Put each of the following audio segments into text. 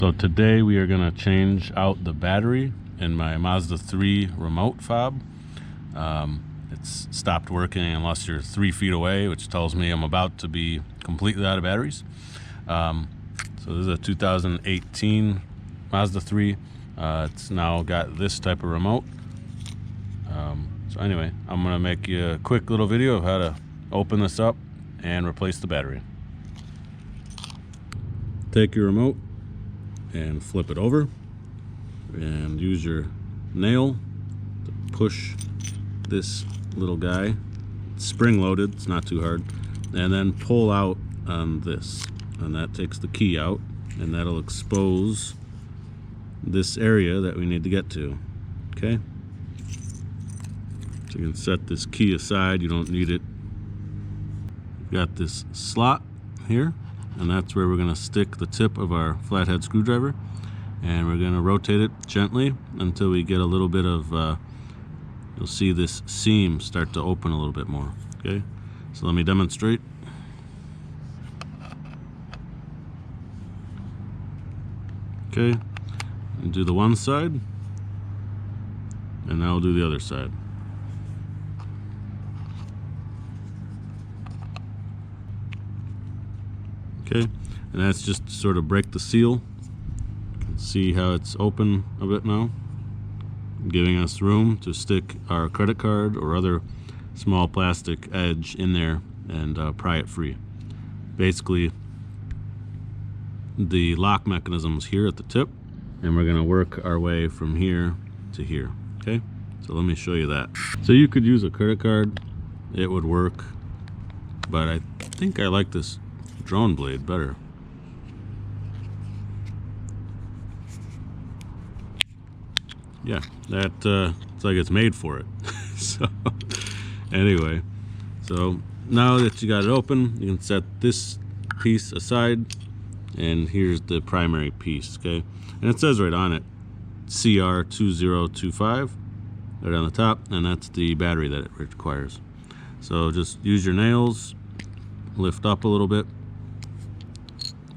So today we are going to change out the battery in my Mazda 3 remote fob. It's stopped working unless you're 3 feet away, which tells me I'm about to be completely out of batteries. So this is a 2018 Mazda 3. It's now got this type of remote. So anyway, I'm going to make you a quick little video of how to open this up and replace the battery. Take your remote and flip it over and use your nail to push this little guy. It's spring loaded, it's not too hard, and then pull out on this, and that takes the key out, and that'll expose this area that we need to get to. Okay, so you can set this key aside, you don't need it. We've got this slot here, and that's where we're going to stick the tip of our flathead screwdriver, and we're going to rotate it gently until we get a little bit of you'll see this seam start to open a little bit more. Okay, so let me demonstrate. Okay, and do the one side, and now we'll do the other side. Okay, and that's just to sort of break the seal. You can see how it's open a bit now, giving us room to stick our credit card or other small plastic edge in there and pry it free. Basically, the lock mechanism is here at the tip, and we're going to work our way from here to here. Okay, so let me show you that. So you could use a credit card, it would work, but I think I like this drone blade better. Yeah, that it's like it's made for it. So anyway, so now that you got it open, you can set this piece aside, and here's the primary piece. Okay, and it says right on it CR2025 right on the top, and that's the battery that it requires. So just use your nails, lift up a little bit,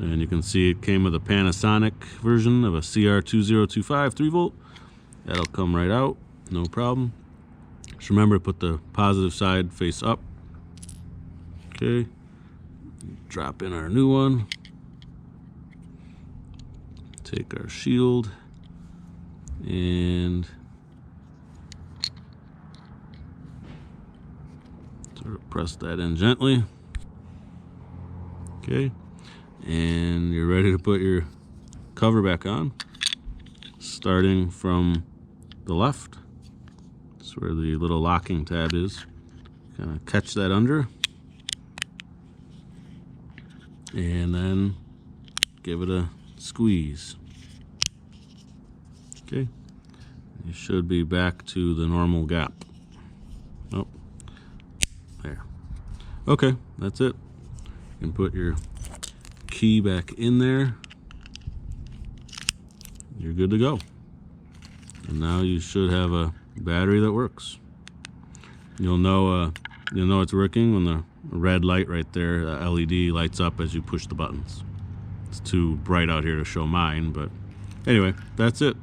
and you can see it came with a Panasonic version of a CR2025 3-volt. That'll come right out, no problem. Just remember to put the positive side face up. Okay, drop in our new one. Take our shield and sort of press that in gently. Okay, and you're ready to put your cover back on, starting from the left. That's where the little locking tab is. Kind of catch that under, and then give it a squeeze. Okay, you should be back to the normal gap. Oh, there. Okay, that's it. You can put your key back in there. You're good to go. And now you should have a battery that works. You'll know it's working when the red light right there, the LED, lights up as you push the buttons. It's too bright out here to show mine, but anyway, that's it.